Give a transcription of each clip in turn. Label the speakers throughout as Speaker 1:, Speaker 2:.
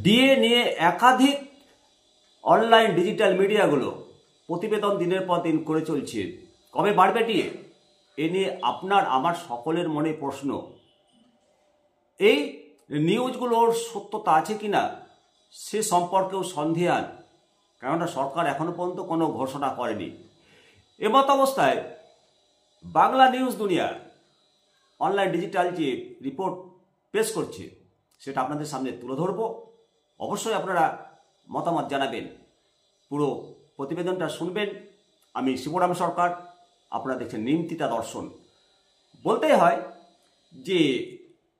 Speaker 1: DA নিয়ে একাধিক online digital মিডিয়াগুলো প্রতিবেদন দিনের পর দিন করে চলছে। কবে বাড়বে ডিএ? এ নিয়ে আপনার আমার সকলের মনে প্রশ্ন। এই নিউজগুলোর সত্যতা আছে কিনা সে সম্পর্কেও সন্দেহান, কেননা সরকার এখনো পর্যন্ত কোনো ঘোষণা করেনি। এমত অবস্থায় বাংলা নিউজ দুনিয়া অনলাইন ডিজিটাল যে রিপোর্ট পেশ করছে সেটা আপনাদের সামনে তুলে ধরব। অবশ্যই আপনারা মতামত জানাবেন, পুরো প্রতিবেদনটা শুনবেন। আমি শিবরাম সরকার, আপনারা দেখছেন নিমতিতা দর্শন। বলতেই হয় যে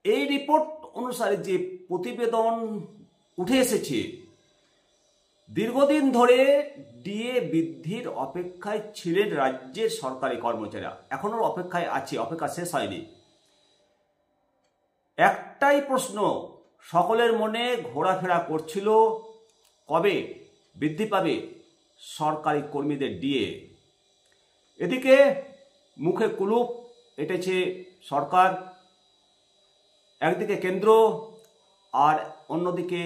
Speaker 1: এই রিপোর্ট অনুসারে যে প্রতিবেদন উঠে এসেছে, দীর্ঘদিন ধরে ডিএ বৃদ্ধির অপেক্ষায় ছিলেন রাজ্যের সরকারি কর্মচারীরা, এখনো অপেক্ষায় আছে, অপেক্ষা শেষ হয়নি। একটাই প্রশ্ন সকলের মনে ঘোরাফেরা করছিল, কবে বৃদ্ধি পাবে সরকারি কর্মীদের ডিএ। এদিকে মুখে কুলুপ এঁটেছে সরকার, একদিকে কেন্দ্র আর অন্যদিকে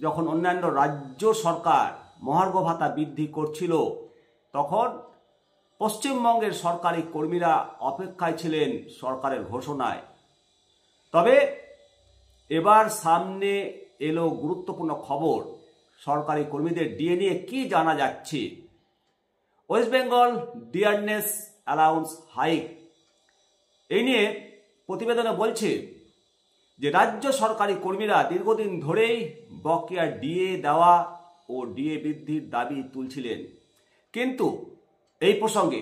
Speaker 1: যখন অন্যান্য রাজ্য সরকার মহার্ঘ ভাতা বৃদ্ধি করছিল তখন পশ্চিমবঙ্গের সরকারি কর্মীরা অপেক্ষায় ছিলেন সরকারের ঘোষণায়। তবে এবার সামনে এলো গুরুত্বপূর্ণ খবর, সরকারি কর্মীদের ডিএ নিয়ে কি জানা যাচ্ছে। West Bengal dearness allowance hike, এই নিয়ে প্রতিবেদনে বলছে যে রাজ্য সরকারি কর্মীরা দীর্ঘদিন ধরেই বকেয়া ডিএ দেওয়া ও ডিএ বৃদ্ধির দাবি তুলছিলেন, কিন্তু এই প্রসঙ্গে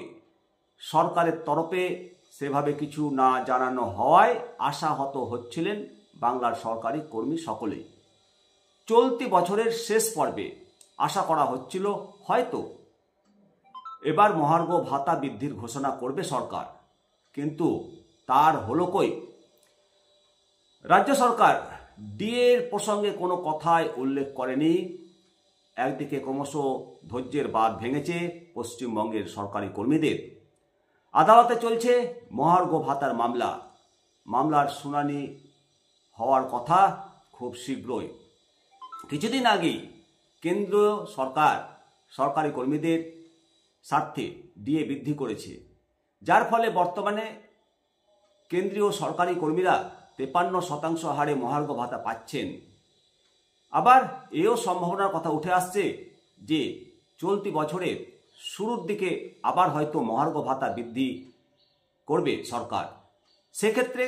Speaker 1: সরকারের তরফে সেভাবে কিছু না জানানো হওয়ায় আশাহত হচ্ছিলেন বাংলার সরকারি কর্মী সকলেই। চলতি বছরের শেষ পর্বে আশা করা হচ্ছিল হয়তো এবার মহার্ঘ ভাতা বৃদ্ধির ঘোষণা করবে সরকার, কিন্তু তার হলো কই। রাজ্য সরকার ডিএর প্রসঙ্গে কোনো কথাই উল্লেখ করেনি। একদিকে ক্রমশ ধৈর্যের বাঁধ ভেঙেছে পশ্চিমবঙ্গের সরকারি কর্মীদের। আদালতে চলছে মহার্ঘ ভাতার মামলার শুনানি হওয়ার কথা খুব শীঘ্রই। কিছুদিন আগেই কেন্দ্র সরকার সরকারি কর্মীদের স্বার্থে ডিএ বৃদ্ধি করেছে, যার ফলে বর্তমানে কেন্দ্রীয় সরকারি কর্মীরা 53% হারে মহার্ঘ ভাতা পাচ্ছেন। আবার এও সম্ভাবনার কথা উঠে আসছে যে চলতি বছরের শুরুর দিকে আবার হয়তো মহার্ঘ ভাতা বৃদ্ধি করবে সরকার। সেক্ষেত্রে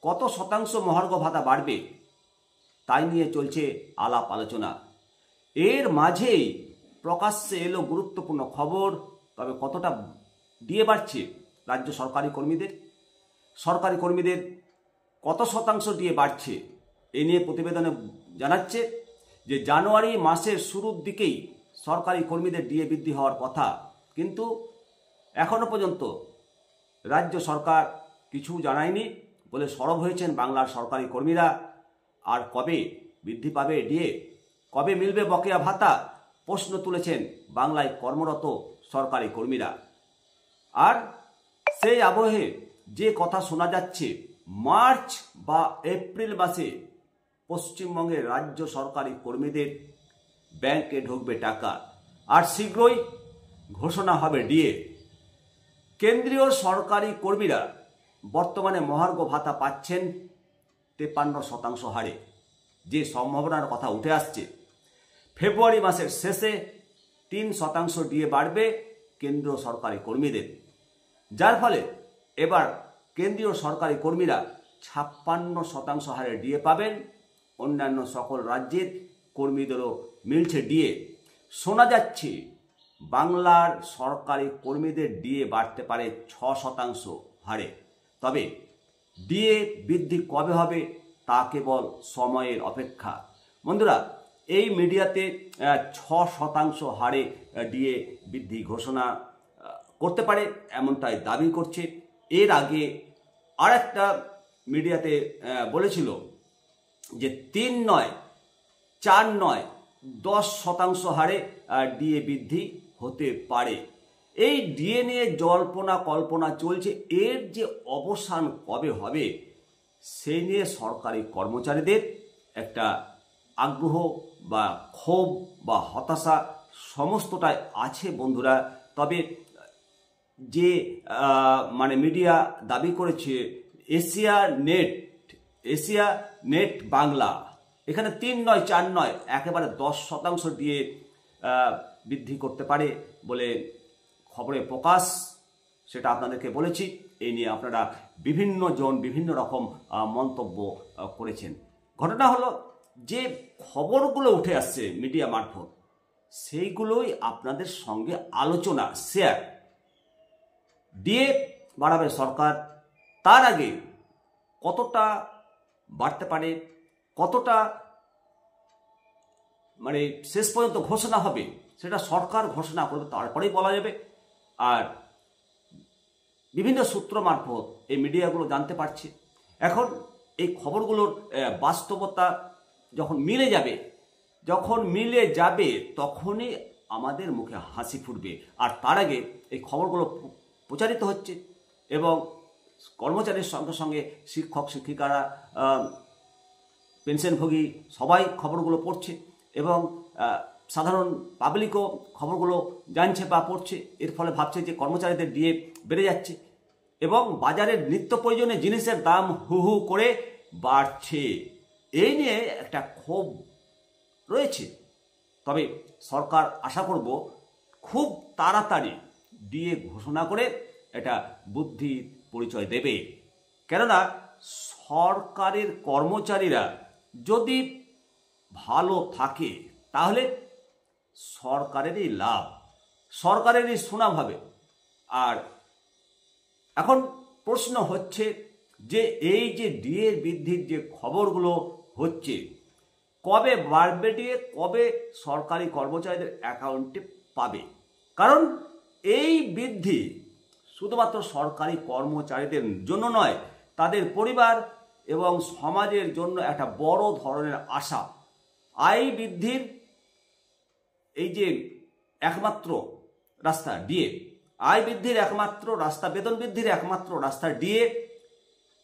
Speaker 1: কত শতাংশ মহার্ঘ ভাতা বাড়বে তাই নিয়ে চলছে আলাপ আলোচনা। এর মাঝেই প্রকাশ্যে এলো গুরুত্বপূর্ণ খবর, তবে কতটা ডিএ বাড়ছে রাজ্য সরকারি কর্মীদের কত শতাংশ ডিএ বাড়ছে এ নিয়ে প্রতিবেদনে জানাচ্ছে যে জানুয়ারি মাসের শুরুর দিকেই সরকারি কর্মীদের ডিএ বৃদ্ধি হওয়ার কথা, কিন্তু এখনো পর্যন্ত রাজ্য সরকার কিছু জানায়নি বলে সরব হয়েছেন বাংলার সরকারি কর্মীরা। আর কবে বৃদ্ধি পাবে ডিএ, কবে মিলবে বকেয়া ভাতা, প্রশ্ন তুলেছেন বাংলায় কর্মরত সরকারি কর্মীরা। আর সেই আবহে যে কথা শোনা যাচ্ছে, মার্চ বা এপ্রিল মাসে পশ্চিমবঙ্গের রাজ্য সরকারি কর্মীদের ব্যাংকে ঢুকবে টাকা, আর শীঘ্রই ঘোষণা হবে ডিএ। কেন্দ্রীয় সরকারি কর্মীরা বর্তমানে মহার্ঘ ভাতা পাচ্ছেন 53% হারে, যে সম্ভাবনার কথা উঠে আসছে ফেব্রুয়ারি মাসের শেষে 3% ডিএ বাড়বে কেন্দ্রীয় সরকারি কর্মীদের, যার ফলে এবার কেন্দ্রীয় সরকারি কর্মীরা 56% হারে ডিএ পাবেন। অন্যান্য সকল রাজ্যের কর্মীদেরও মিলছে ডিএ। শোনা যাচ্ছে বাংলার সরকারি কর্মীদের ডিএ বাড়তে পারে 6% হারে। তবে ডিএ বৃদ্ধি কবে হবে তা কেবল সময়ের অপেক্ষা। বন্ধুরা, এই মিডিয়াতে 6% হারে ডিএ বৃদ্ধি ঘোষণা করতে পারে এমনটাই দাবি করছে। এর আগে আর একটা মিডিয়াতে বলেছিল যে 3 নয় 4 নয় 10% হারে ডিএ বৃদ্ধি হতে পারে। এই ডিএ নিয়ে জল্পনা কল্পনা চলছে, এর যে অবসান কবে হবে সেই নিয়ে সরকারি কর্মচারীদের একটা আগ্রহ বা ক্ষোভ বা হতাশা সমস্তটাই আছে বন্ধুরা। তবে যে মানে মিডিয়া দাবি করেছে এশিয়া নেট বাংলা, এখানে 3 নয় 4 নয় একেবারে 10% দিয়ে বৃদ্ধি করতে পারে বলে খবরে প্রকাশ, সেটা আপনাদেরকে বলেছি। এই নিয়ে আপনারা বিভিন্ন জন বিভিন্ন রকম মন্তব্য করেছেন। ঘটনা হলো যে খবরগুলো উঠে আসছে মিডিয়া মারফত, সেইগুলোই আপনাদের সঙ্গে আলোচনা শেয়ার। দিয়ে বাড়াবে সরকার, তার আগে কতটা বাড়তে পারে, কতটা মানে শেষ পর্যন্ত ঘোষণা হবে সেটা সরকার ঘোষণা করবে, তারপরেই বলা যাবে। আর বিভিন্ন সূত্র মারফত এই মিডিয়াগুলো জানতে পারছে। এখন এই খবরগুলোর বাস্তবতা যখন মিলে যাবে তখনই আমাদের মুখে হাসি ফুটবে। আর তার আগে এই খবরগুলো প্রচারিত হচ্ছে এবং কর্মচারীর সঙ্গে সঙ্গে শিক্ষক শিক্ষিকারা, পেনশনভোগী সবাই খবরগুলো পড়ছে এবং সাধারণ পাবলিকও খবরগুলো জানছে বা পড়ছে। এর ফলে ভাবছে যে কর্মচারীদের ডিএ বেড়ে যাচ্ছে এবং বাজারের নিত্য প্রয়োজনীয় জিনিসের দাম হু হু করে বাড়ছে। এই নিয়ে একটা ক্ষোভ রয়েছে। তবে সরকার আশা করব খুব তাড়াতাড়ি ডিএ ঘোষণা করে এটা বুদ্ধির পরিচয় দেবে। কেননা সরকারের কর্মচারীরা যদি ভালো থাকে তাহলে সরকারেরই লাভ, সরকারেরই সুনাম হবে। আর এখন প্রশ্ন হচ্ছে যে এই যে ডিএ বৃদ্ধির যে খবরগুলো হচ্ছে, কবে বাড়বে ডিএ, কবে সরকারি কর্মচারীদের অ্যাকাউন্টে পাবে? কারণ এই বৃদ্ধি শুধুমাত্র সরকারি কর্মচারীদের জন্য নয়, তাদের পরিবার এবং সমাজের জন্য একটা বড় ধরনের আশা। আয় বৃদ্ধির এই যে একমাত্র রাস্তা ডিএ, আয় বৃদ্ধির একমাত্র রাস্তা, বেতন বৃদ্ধির একমাত্র রাস্তা ডিএ।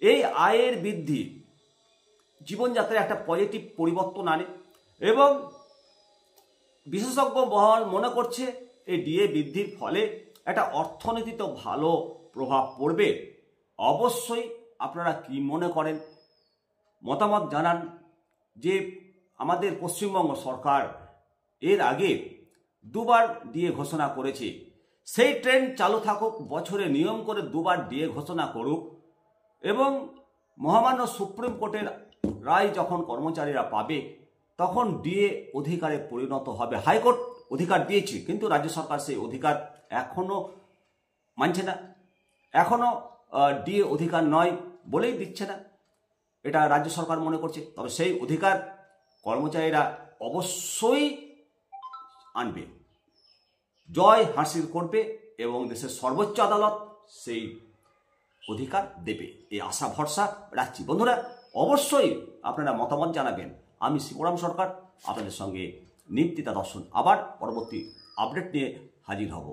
Speaker 1: এই আয়ের বৃদ্ধি জীবনযাত্রায় একটা পজিটিভ পরিবর্তন আনে এবং বিশেষজ্ঞ মহল মনে করছে এই ডিএ বৃদ্ধির ফলে একটা অর্থনীতিতে ভালো প্রভাব পড়বে। অবশ্যই আপনারা কি মনে করেন মতামত জানান। যে আমাদের পশ্চিমবঙ্গ সরকার এর আগে 2 বার ডিএ ঘোষণা করেছে, সেই ট্রেন্ড চালু থাকুক, বছরে নিয়ম করে 2 বার ডিএ ঘোষণা করুক এবং মহামান্য সুপ্রিম কোর্টের রায় যখন কর্মচারীরা পাবে তখন ডিএ অধিকারে পরিণত হবে। হাইকোর্ট অধিকার দিয়েছে কিন্তু রাজ্য সরকার সেই অধিকার এখনো মানছে না, এখনো ডিএ অধিকার নয় বলেই দিচ্ছে না, এটা রাজ্য সরকার মনে করছে। তবে সেই অধিকার কর্মচারীরা অবশ্যই আনবে, জয় হাসিল করবে এবং দেশের সর্বোচ্চ আদালত সেই অধিকার দেবে, এই আশা ভরসা রাখছি। বন্ধুরা অবশ্যই আপনারা মতামত জানাবেন। আমি শিবরাম সরকার আপনাদের সঙ্গে নিপতিতা দর্শন আবার পরবর্তী আপডেট নিয়ে হাজির হব।